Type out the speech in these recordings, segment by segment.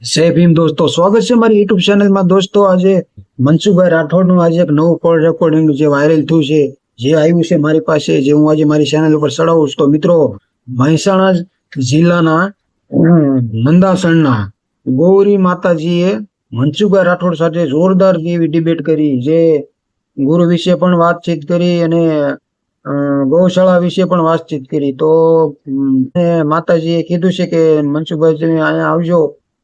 જય ભીમ દોસ્તો, સ્વાગત છે મારી યુટ્યુબ ચેનલમાં. દોસ્તો, આજે મનસુખભાઈ રાઠોડનું આજે એક નવું કોલ રેકોર્ડિંગ જે વાયરલ થયું છે, જે આવ્યું છે મારી પાસે, જે હું આજે મારી ચેનલ ઉપર ચડાવું છું. તો મિત્રો, મહેસાણા જિલ્લાના નંદાસણના ગૌરી માતાજીએ મનસુખભાઈ રાઠોડ સાથે જોરદાર એવી ડિબેટ કરી, જે ગુરુ વિશે પણ વાતચીત કરી અને ગૌશાળા વિશે પણ વાતચીત કરી. તો માતાજીએ કીધું છે કે મનસુખભાઈ તમે અહીંયા આવજો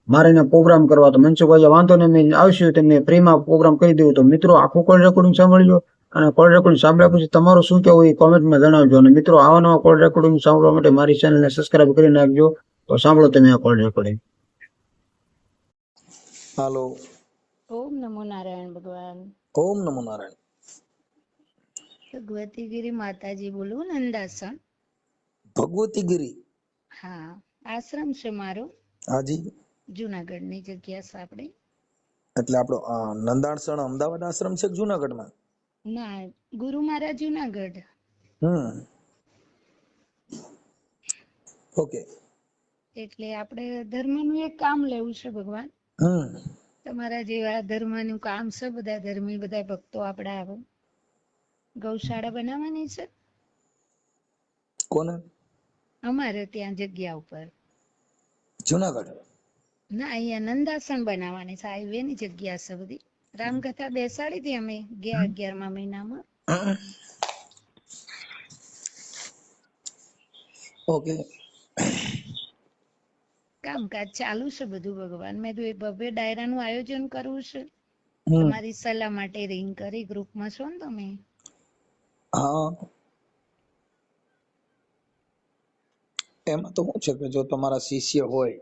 મારે એને પ્રોગ્રામ કરવા. તો મનસુખભાઈ વાંધો ને મેં આવશું, તમે ફ્રીમાં પ્રોગ્રામ કરી દેવું. તો મિત્રો, આખું કોલ રેકોર્ડિંગ સાંભળજો અને કોલ રેકોર્ડિંગ સાંભળ્યા પછી તમારું શું કહેવું એ કોમેન્ટમાં જણાવજો. અને મિત્રો, આવા નવા કોલ રેકોર્ડિંગ સાંભળવા માટે મારી ચેનલને સબસ્ક્રાઇબ કરી નાખજો. તો સાંભળો તમે આ કોલ રેકોર્ડિંગ. હાલો. ઓમ નમો નારાયણ ભગવાન. ઓમ નમો નારાયણ. ભગવતીગીરી માતાજી બોલું, નંદાસણ. ભગવતીગીરી? હા, આશ્રમ છે મારો, હાજી. જુનાગઢની જગ્યા છે આપણે. એટલે આપણો નંદાસણ અમદાવાદ આશ્રમ છે કે જુનાગઢમાં? ના, ગુરુ મહારાજ જુનાગઢ. ઓકે. એટલે આપણે ધર્મનું એક કામ લેવું છે ભગવાન. તમારા જેવા ધર્મનું કામ છે, બધા ધર્મી બધા ભક્તો આપડા આવે. ગૌશાળા બનાવવાની છે કોને? અમારે ત્યાં જગ્યા ઉપર. જુનાગઢ? ના, અહીંયા નંદાસણ બનાવવાની છે. હાઈવે ની જગ્યા છે બધી. રામકથા બેસાડી હતી અમે ગયા 11મા મહિનામાં. ઓકે. કામકાજ ચાલુ છે બધું ભગવાન. મેં તો એ ભવ્ય ડાયરાનું આયોજન કરવું છે. તમારી સલાહ માટે રિંગ કરી. ગ્રુપમાં છો ને તમે? હા. એમાં તો શું છે કે જો તમારા શિષ્ય હોય,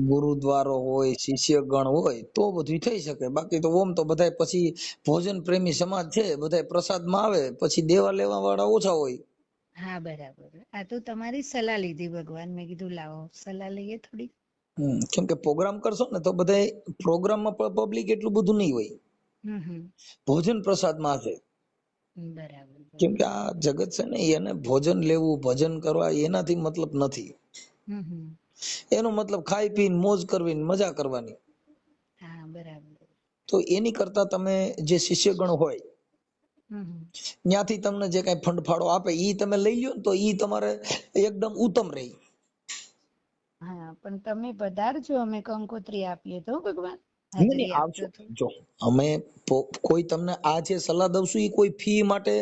ગુરુદ્વારો હોય, શિષ્ય ગણ હોય તો બધું થઈ શકે. બાકી તો ઓમ તો બધા પછી ભોજન પ્રેમી સમાજ છે, બધા પ્રસાદમાં આવે, પછી દેવા લેવા વાળા ઓછા હોય. હા, બરાબર. આ તો તમારી સલાહ લીધી ભગવાન. મેં કીધું લાવો સલાહ લઈએ થોડી. કેમ કે પ્રોગ્રામ કરશો ને તો બધા પ્રોગ્રામમાં પબ્લિક એટલું બધું નહીં હોય. ભોજન પ્રસાદમાં છે. બરાબર. કેમ કે આ જગત છે ને, એને ભોજન લેવું, ભજન કરવા એનાથી મતલબ નથી. એનો મતલબ ખાઈ પીને મોજ કરવી, મજા કરવાની. હા, બરાબર. તો એની કરતા તમે જે શિષ્યગણ હોય ત્યાંથી તમને જે કઈ ફંડફાળો આપે ઈ તમે લઈ લો તો ઈ તમારે એકદમ ઉત્તમ રહે. હા, પણ તમે પધારજો, અમે કંકોત્રી આપીએ તો ભગવાન. નહીં હાજરી આવશો. આપજો તો. જો અમે કોઈ તમને આ જે સલાહ દઉં છું એ કોઈ ફી માટે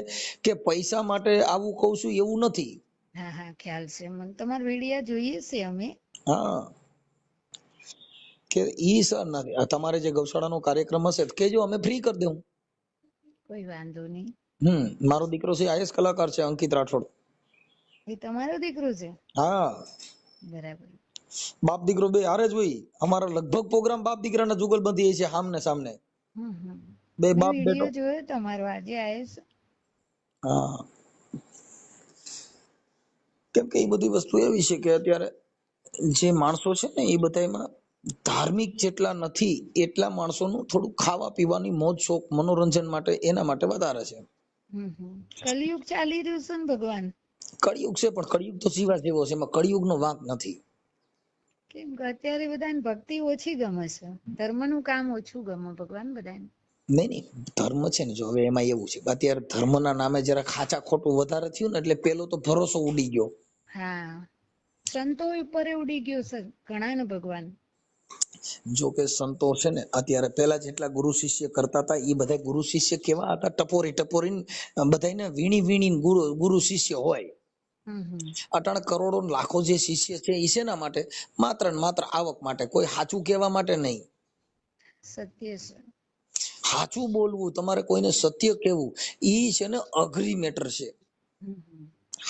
કે પૈસા માટે આવું કહું છું એવું નથી. હા હા, ખ્યાલ છે મને. તમારા વિડિયા જોઈએ છે અમે. હા, કે ઈ સર નથી. તમારે જે ગૌશાળાનો કાર્યક્રમ હશે કેજો, અમે ફ્રી કરી દેવું. કોઈ વાંધો નહીં. મારો દીકરો છે, આઈએસ કલાકાર છે, અંકિત રાઠોડ. એ તમારો દીકરો છે? હા, બરાબર. બાપ દીકરો બે હારે જ હોય. અમારા લગભગ પ્રોગ્રામ બાપ દીકરાના જુગલબંધી છે, સામને સામને. બે મેં બાપ બેટો. વિડિયો જોયો તમારો આજે આયસ. હા, કેમ કે એ બધી વસ્તુ એવી છે કે અત્યારે જે માણસો છે ને એ બધામાં ધાર્મિક જેટલા નથી એટલા માણસોનું થોડું ખાવા પીવાની મોજ શોખ મનોરંજન માટે એના માટે વધારે છે. કલયુગ ચાલી રહ્યું છે ને ભગવાન. કળિયુગ છે, પણ કળિયુગ તો જીવા જેવો છે, એમાં કળિયુગનો વાંક નથી. કેમ કે અત્યારે બધાને ભક્તિ ઓછી ગમે છે, ધર્મનું કામ ઓછું ગમે ભગવાન બધાને. નહીં, ધર્મ છે ને, જો હવે એમાં એવું છે કે અત્યારે ધર્મના નામે જરા ખાચા ખોટું વધારે થયું ને એટલે પેલો તો ભરોસો ઉડી ગયો. હા, સંતો ઉપર ઉડી ગયો છે ઘણા ને ભગવાન. જો કે સંતો છે ને અત્યારે પેલા જેટલા ગુરુ શિષ્ય કરતા હતા એ બધા ગુરુ શિષ્ય કેવા હતા, ટપોરી ટપોરી બધાને વીણી વીણી ગુરુ શિષ્ય હોય. અટાણે કરોડો લાખો જે શિષ્ય છે એ શેના માટે? માત્ર ને માત્ર આવક માટે, કોઈ સાચું કહેવા માટે નહીં. સત્ય છે. સાચું બોલવું, તમારે કોઈને સત્ય કહેવું ઈ છે ને અઘરી મેટર છે.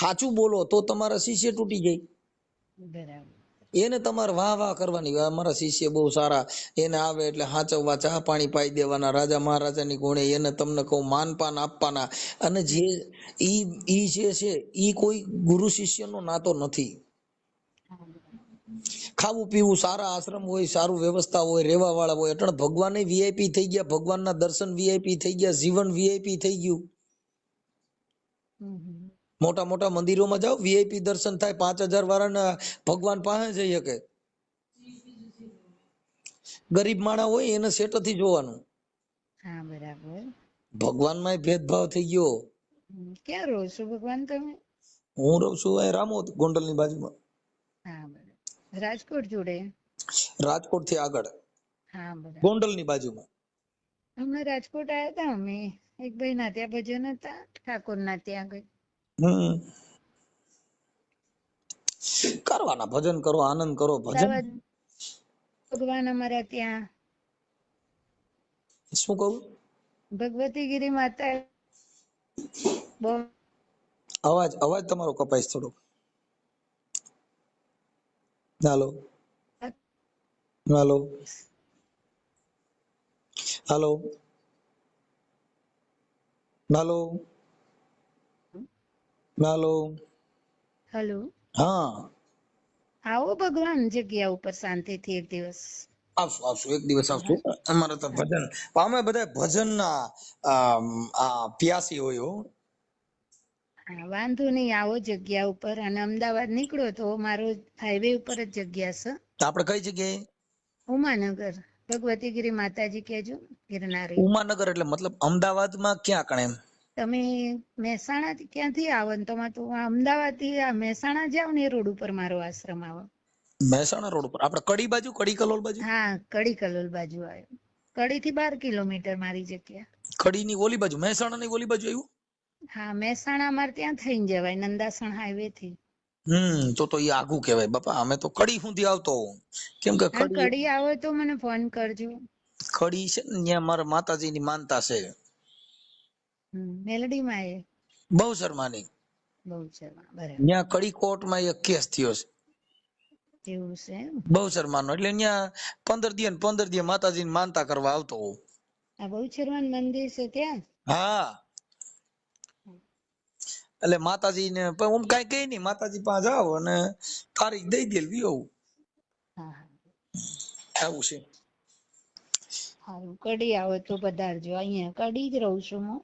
સાચું બોલો તો તમારા શિષ્ય તૂટી જાય. બરાબર. એને તમારે વાહ વાહ કરવાની, અમારા શિષ્ય બહુ સારા, એને આવે એટલે હાચવવા, ચા પાણી પાઈ દેવાના, રાજા મહારાજાની ગુણે એને તમને કહું માનપાન આપવાના. અને જે ઈ જે છે ઈ કોઈ ગુરુ શિષ્યનો નાતો નથી. ખાવું પીવું, સારા આશ્રમ હોય, સારું વ્યવસ્થા હોય, રહેવા વાળા હોય. એટલે ભગવાન વીઆઈપી થઈ ગયા, ભગવાનના દર્શન વીઆઈપી થઈ ગયા, જીવન વીઆઈપી થઈ ગયું. મોટા મોટા મંદિરોમાં જાઓ, વીઆઈપી દર્શન થાય, 5,000 વાળાના ભગવાન પાસે જઈ શકે. ગરીબ માણસ હોય એને સેટથી જોવાનું. હા બરાબર. ભગવાનમાં ભેદભાવ થઈ ગયો. ક્યાં રહો છો ભગવાન તમે? હું રહું છું અહીં રામોદ, ગોંડલની બાજુમાં. હા બરાબર. રાજકોટ જોડે? રાજકોટ થી આગળ, હા બરાબર. ગોંડલની બાજુમાં. હમણાં રાજકોટ આવ્યા હતા અમે, એક ભાઈ ના ત્યાં ભજન હતા, ઠાકોર ના ત્યાં ગઈ. કરવાના, ભજન કરો, આનંદ કરો. ભજન ભગવાન અમારા ત્યાં શું કહું? ભગવતીગીરી માતા. અવાજ અવાજ તમારો કપાય થોડો. હાલો હાલો હાલો હાલો હાલો. હેલો. હા, આવો ભગવાન જગ્યા ઉપર શાંતિથી એક દિવસ. આવશું આવશું, એક દિવસ આવશું. અમારે તો ભજન, અમે બધા ભજનના પ્યાસી હોય હો. હા વાંધો નહીં, આવો જગ્યા ઉપર. અને અમદાવાદ નીકળો તો મારો હાઈવે ઉપર જ જગ્યા છે. આપણે કઈ જગ્યાએ? ઉમાનગર, ભગવતીગીરી માતાજી કહેજો, ગિરનારી. ઉમાનગર એટલે મતલબ અમદાવાદમાં ક્યાં કણે? એમ તમે મહેસાણા ક્યાંથી આવો ને તમે તો અમદાવાદ થી મહેસાણા જાવ ને એ રોડ ઉપર મારો આશ્રમ આવે. મહેસાણા રોડ ઉપર આપણે કડી બાજુ, કડી કલોલ બાજુ? હા, કડી કલોલ બાજુ આવ્યો. કડી થી 12 કિલોમીટર મારી જગ્યા. કડી ની ઓલી બાજુ, મહેસાણા ની ઓલી બાજુ આવ્યું? હા, મહેસાણા અમારે ત્યાં થઈને જવાય નંદાસણ હાઈવે થી. તો એ આઘું કહેવાય બાપા. અમે તો કડી સુધી આવતો હોઉં, કેમ કે કડી આવો તો મને ફોન કરજો. કડી છે ને ત્યાં મારા માતાજીની માનતા છે. મેલડીમાં એ બહુચરમાની. બહુચરમાં, બરાબર. ત્યાં કડી કોર્ટમાં એક કેસ થયો છે. એવું છે? બહુચરમાનો એટલે ત્યાં 15 દી માતાજીની માનતા કરવા આવતો હોઉં. આ બહુચરમાન મંદિર છે ત્યાં? હા, એટલે માતાજી ને હું કઈ કઈ નઈ, માતાજી પાસે જાવ અને તારીખ દઈ દેવી આવું. આવું છે. હારું, કડી આવો તો પધારજો. અહીંયા કડી જ રહું છું હું.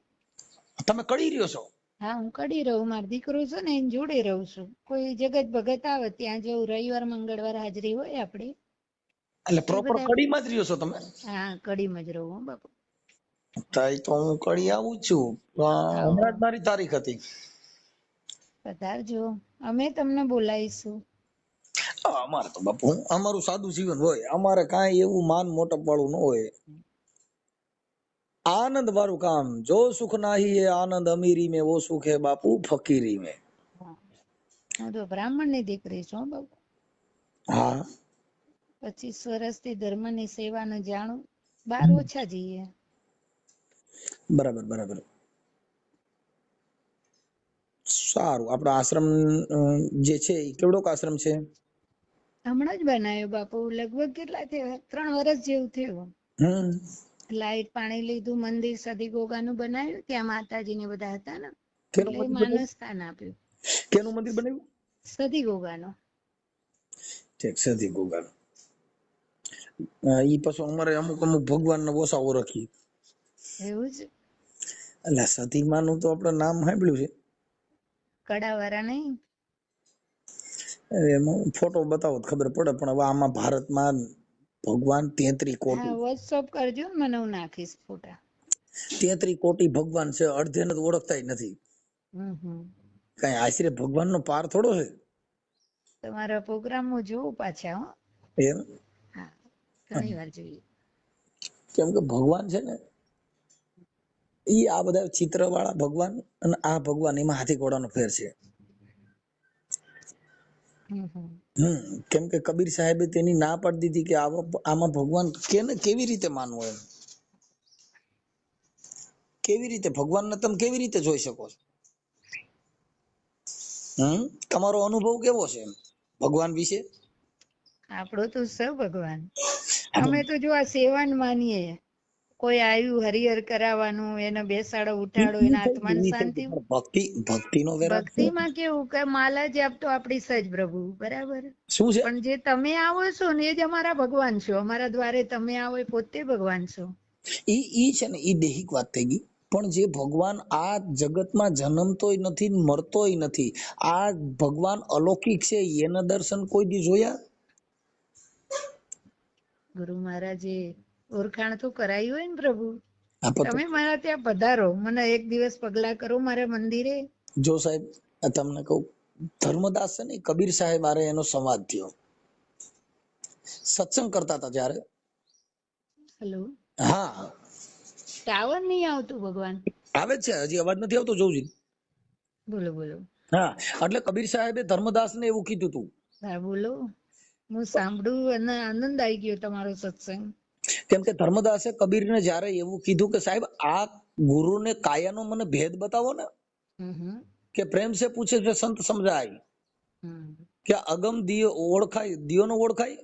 તમે કડી રહ્યો છો? હા, હું કડી રહું. મારો દીકરો છે ને એની જોડે રહું છું. કોઈ જગત ભગત આવે ત્યાં જવું. રવિવાર મંગળવાર હાજરી હોય આપડી. એટલે પ્રોપર કડીમાં જ રહ્યો છો તમે? હા, કડીમાં જ રહું બાપુ. તો હું કડી આવું છું. હમણાં જ મારી તારીખ હતી. પધારજો, અમે તમને બોલાવીશું. અમારે તો બાપુ અમારું સાદું જીવન હોય. અમારે કાંઈ એવું માન મોટપ વાળું ન હોય. આનંદ વાળું કામ. જો સુખ નાહી હે આનંદ અમીરી में, वो सुख है बापू फकीरी में. હું તો બ્રાહ્મણ ની દીકરી છું બાપુ. હા, 25 વર્ષથી ધર્મની સેવાનું જાણું. 12 ઓછા જઈએ. બરાબર બરાબર. સારું. આપણો આશ્રમ જે છે એ કેવડોક આશ્રમ છે? હમણાં જ બનાવ્યો બાપુ. લગભગ કેટલા થયા? 3 વર્ષ જેવું થયું. લાઈટ પાણી લીધું. મંદિર સદી ગોગાનું બનાવ્યું. ત્યાં માતાજી ને બધા હતા ને, એટલે માનવ સ્થાન આપ્યું. કેનું મંદિર બનાવ્યું? સદી ગોગાનું. ઠીક, સદી ગોગાનું. ઈ પછી અમારે અમુક ભગવાન ને ઓછા ઓળખી. એવું જ? એટલે સતી માનું તો આપણે નામ સાંભળ્યું છે. કડાવાળા નહીં? એમાં ફોટો બતાવો તો ખબર પડે. પણ હવે આમાં ભારતમાં ભગવાન 33 કોટી. હા, વોટ્સઅપ કરજો ને, મને હું નાખીશ ફોટા. 33 કોટી ભગવાન છે. અડધેને તો ઓળખતા નથી. કઈ આશરે ભગવાન નો પાર થોડો છે. તમારા પ્રોગ્રામ હું જોઉં પાછા. હો, એમ? હા, ઘણી વાર જોઈએ. કેમ કે ભગવાન છે ને, ઈ આ બધા ચિત્ર વાળા ભગવાન અને આ ભગવાન, એમાં હાથી ઘોડાનો ફેર છે. કેમ કે કબીર સાહેબે તેની ના પાડી દીધી કે આમાં ભગવાન કેવી રીતે માનવું એમ. કેવી રીતે ભગવાનને તમે કેવી રીતે જોઈ શકો છો? તમારો અનુભવ કેવો છે ભગવાન વિશે? આપણો તો સૌ ભગવાન. અમે તો જો આ સેવાન માનીએ. કોઈ આવ્યું હરિહર કરાવવાનું, એને બેસાડો ઉઠાડો, એના આત્માને શાંતિ. ભક્તિનો વેરાગ છે. ભક્તિમાં કેવું કે માલા જ આપતો આપણી સજ પ્રભુ, બરાબર. શું છે? પણ જે તમે આવો છો ને એ જ અમારા ભગવાન છો. અમારા દ્વારે તમે આવો એ પોતે ભગવાન છો. ઈ છે ને, ઈ દેહિક વાત થઈ ગઈ. પણ જે ભગવાન આ જગતમાં જન્મતોય નથી, મરતોય નથી, આ ભગવાન અલૌકિક છે. એના દર્શન કોઈ દી જોયા? ગુરુ મહારાજે ઓળખાણ તો કરાયું હોય ને પ્રભુ. આ પતો તમે મારા ત્યાં પધારો, મને એક દિવસ પગલા કરો મારા મંદિરે. જો સાહેબ આ તમને કહું, ધર્મદાસ છે ને કબીર સાહેબ આરે એનો સંવાદ થયો, સત્સંગ કરતા હતા જ્યારે. હેલો, હા ટાવર નહીં આવતું ભગવાન. આવે જ છે, હજી અવાજ નથી આવતો જોઉં. બોલો બોલો. હા એટલે કબીર સાહેબે ધર્મદાસ ને એવું કીધું હતું. હા બોલો, હું સાંભળું અને આનંદ આવી ગયો તમારો સત્સંગ. કેમ કે ધર્મદાસે કબીરને જ્યારે એવું કીધું કે સાહેબ આ ગુરુને કાયાનો મને ભેદ બતાવો ને, હમ કે પ્રેમ સે પૂછે છે સંત સમજાય, હમ કે અગમ દિયો ઓળખાય દિયોનો ઓળખાય.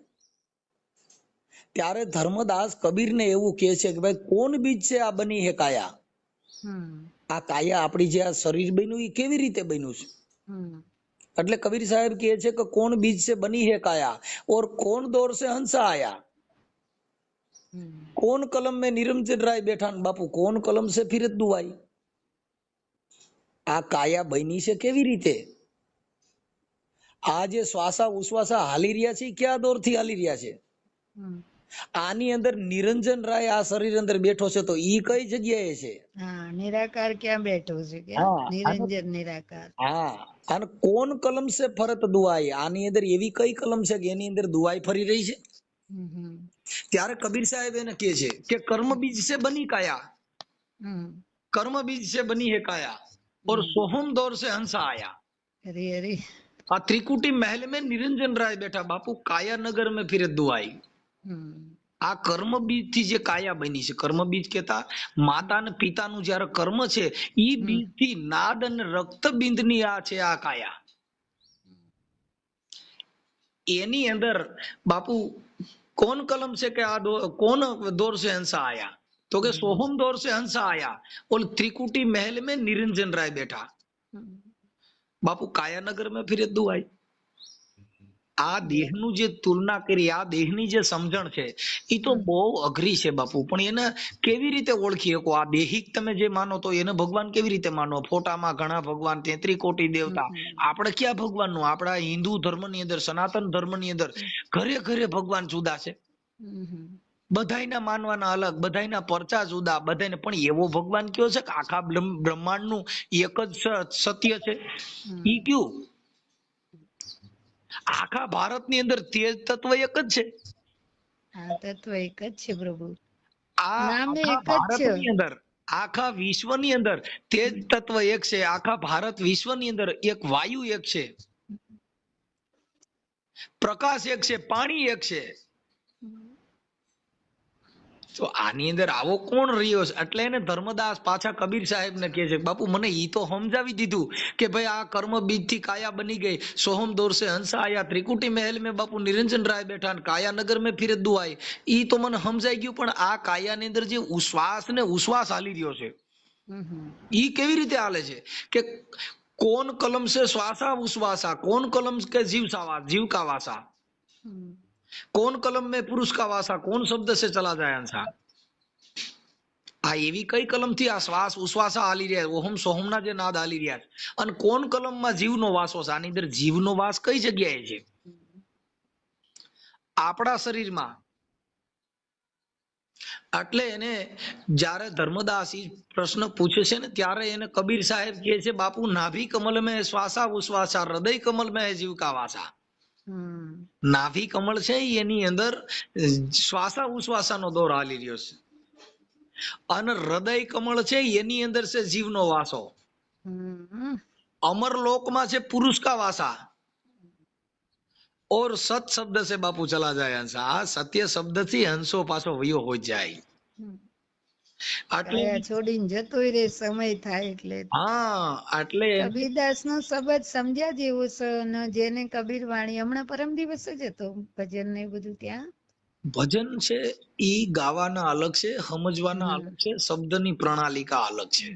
ત્યારે ધર્મદાસ કબીરને એવું કહે છે કે ભાઈ કોણ બીજ છે આ બની હે કાયા, હમ આ કાયા આપણી જે આ શરીર બન્યું એ કેવી રીતે બન્યું છે. હમ એટલે કબીર સાહેબ કહે છે કે કોણ બીજ से बनी है काया और कौन दौर से हंसा आया, હમ कौन कलम में निरंजन राय बैठा ने बापू कौन कलम से फिरत दुआई. આ કાયા બની છે કેવી રીતે, આ જે શ્વાસા ઉશ્વાસા હાલી રહ્યા છે ક્યાં દોર થી હાલી રહ્યા છે. હમ. આની અંદર નિરંજન રાય આ શરીર અંદર બેઠો છે તો ઈ કઈ જગ્યાએ છે. હા, નિરાકાર ક્યાં બેઠો છે કે હા નિરંજન નિરાકાર. હા અને કોણ કલમ સે ફરત દુઆઈ, આની અંદર એવી કઈ કલમ છે કે એની અંદર દુઆઈ ફરી રહી છે. હમ હમ ત્યારે કબીર સાહેબ એને કહે છે કે કર્મ બીજ से बनी काया, હમ. कर्म बीज से बनी है काया और सोहम दौर से हंसा आया. હરે હરે. આ ત્રિકુટી મહેલ में निरंजन राय बैठा बापू काया नगर में फिर दुआई. હમ આ કર્મ બીજ થી જે કાયા બની છે, કર્મ બીજ કેતા માતા અને પિતાનું જયારે કર્મ છે ઈ બીજ થી નાદ અને રક્ત બિંદ ની આ છે આ કાયા. એની અંદર બાપુ કોણ કલમ છે કે આ કોણ દौर से हंसा आया, तो के सोहम दौर से हंसा आया और त्रिकुटी महल में निरंजन राय बैठा. બાપુ કાયાનગર में फिर दुआई. આ દેહનું જે તુલના કરી, આ દેહની જે સમજણ છે એ તો બહુ અઘરી છે બાપુ. પણ એને કેવી રીતે ઓળખી શકો, આ દેહિક તમે જે માનો તો એને ભગવાન કેવી રીતે માનો. ફોટામાં ઘણા ભગવાન, 33 કોટી દેવતા, આપણે ક્યાં ભગવાનનું, આપણા હિન્દુ ધર્મની અંદર, સનાતન ધર્મની અંદર ઘરે ઘરે ભગવાન જુદા છે, બધાયના માનવાના અલગ, બધાયના પરચા જુદા, બધાને. પણ એવો ભગવાન કયો છે કે આખા બ્રહ્માંડનું એક જ સત્ય છે, ઈ કયું. આખા ભારતની અંદર તેજ તત્વ એક જ છે. આ તત્વ એક જ છે પ્રભુ, આ નામે આખા એક જ છે. ભારતની અંદર, આખા વિશ્વની અંદર તેજ તત્વ એક છે. આખા ભારત વિશ્વની અંદર એક વાયુ એક છે, પ્રકાશ એક છે, પાણી એક છે. તો આની અંદર આવો કોણ રહ્યો છે. એટલે એને ધર્મદાસ પાછા કબીર સાહેબ ને કહે છે બાપુ મને ઈ તો સમજાવી દીધું કે ભાઈ આ કર્મ બીજ થી કાયા બની ગઈ, સોહમ દौर से हंसा आया, त्रिकुटी महल में બાપુ નિરંજન રાય બેઠા, કાયા નગર में फिर दुआई. ઈ તો મને સમજાઈ ગયું. પણ આ કાયા ની અંદર જે ઉશ્વાસ ને ઉશ્વાસ હાલી રહ્યો છે ઈ કેવી રીતે હાલે છે કે કોણ કલમ से श्वासा उश्वासा, कौन कलम के जीव का वासा, कौन कलम में पुरुष का वासा, कौन शब्द से चला जाए अंसा. આ એવી કઈ કલમ થી આ શ્વાસ ઉશ્વાસા હાલી રહ્યા, ઓહમ સોહમના જે નાદ હાલી રહ્યા છે, અને કોણ કલમમાં જીવનો વાસો છે. આની અંદર જીવનો વાસ કઈ જગ્યાએ છે, આપણા શરીરમાં. એટલે એને જ્યારે ધર્મદાસ પ્રશ્ન પૂછે છે ને ત્યારે એને કબીર સાહેબ કહે છે બાપુ નાભી કમલ में શ્વાસા ઉશ્વાસા, હૃદય કમલ में જીવ કા વાસા. નાભી કમળ છે એની અંદર શ્વાસા ઉશ્વાસાનો દોર હાલી રહ્યો છે, અને હૃદય કમળ છે એની અંદર છે જીવનો વાસો. અમરલોકમાં છે પુરુષ કા વાસા, और सत शब्द से बापू चला जाए हंसा. આ સત્ય શબ્દ થી હંસો પાછો વયો હોય જાય. કાયા છોડીને જતોય રે સમય થાય એટલે. હા એટલે કબીરદાસ નો શબ્દ સમજ્યા જેવો છે, અને જેને કબીર વાણી હમણાં પરમ દિવસે જ હતો ભજન ને બધું ત્યાં. ભજન છે ઈ ગાવાના અલગ છે, સમજવાના અલગ છે, શબ્દની પ્રણાલિકા અલગ છે.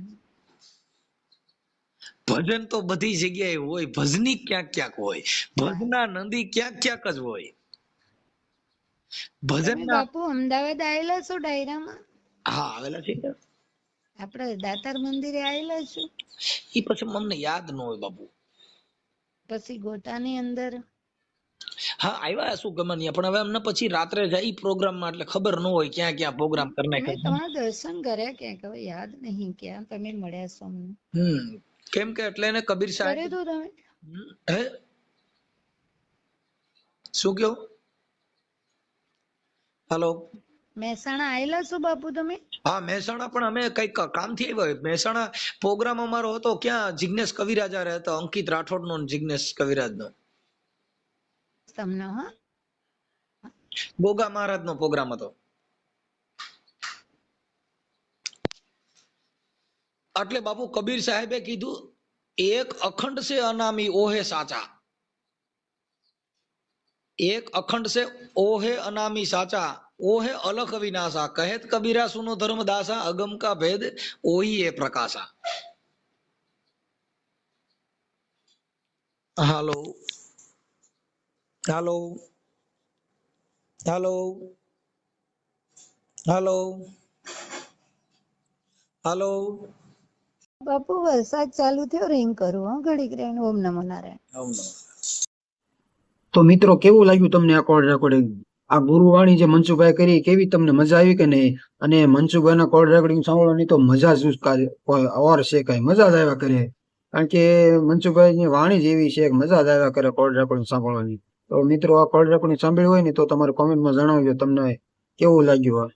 ભજન તો બધી જગ્યાએ હોય, ભજની ક્યાંક ક્યાંક હોય, ભજના નંદી ક્યાંક ક્યાંક જ હોય. ભજનના બાપુ અમદાવાદ આવેલા છો ડાયરામાં? હા આવેલા છે. આપડે દાતાર મંદિરે આવેલા છો? ઈ પછી મને યાદ ન હોય બાપુ. પછી ગોતાની અંદર હા આવ્યા શું ગમનિયા, પણ હવે અમને પછી રાત્રે જાય પ્રોગ્રામમાં એટલે ખબર ન હોય ક્યાં ક્યાં પ્રોગ્રામ કરી મેં નાખ્યા. તમારા દર્શન કર્યા ક્યાંક, હવે યાદ નહીં ક્યાં તમે મળ્યા છો અમને. કેમ કે એટલે એને કબીર કરે સાહેબ તો તમે હે શું કયો? હાલો. મહેસાણા આયેલા છો બાપુ તમે? હા મહેસાણા પણ અમે કઈક કામથી આવ્યા. મહેસાણા પ્રોગ્રામ અમારો હતો, ક્યાં જિગ્નેશ કવિરાજ હતો, અંકિત રાઠોડ નો જિગ્નેશ કવિરાજ નો, તમને હા ગોગા મહારાજ નો પ્રોગ્રામ હતો. એટલે બાપુ કબીર સાહેબે કીધું, એક અખંડ સે અનામી ઓહે સાચા, એક અખંડ સે ઓહે અનામી સાચા, ઓહે અલખ વિનાશા, કહેત કબીરા સુનો ધર્મ દાસા, અગમ કા ભેદ ઓહી એ પ્રકાશા. હાલો હાલો હાલો હાલો હાલો. બાપુ વરસાદ ચાલુ થયો, રિંગ કરું હો ઘડીક રહીને. ઓમ નમો નારાયણ. તો મિત્રો કેવું લાગ્યું તમને આ કોલ રેકોર્ડિંગ? આ ગુરુવાણી જે મનસુખભાઈ કરી, કેવી તમને મજા આવી કે નહીં? અને મનસુખભાઈના કોલ રેકોર્ડિંગ સાંભળવાની તો મજા જ ઓર છે, કઈ મજા જ આવ્યા કરે. કારણ કે મનસુખભાઈની વાણી જ એવી છે, મજા જ આવ્યા કરે કોલ રેકોર્ડિંગ સાંભળવાની. તો મિત્રો આ કોલ રેકોર્ડિંગ સાંભળ્યું હોય ને તો તમારે કોમેન્ટમાં જણાવજો તમને કેવું લાગ્યું.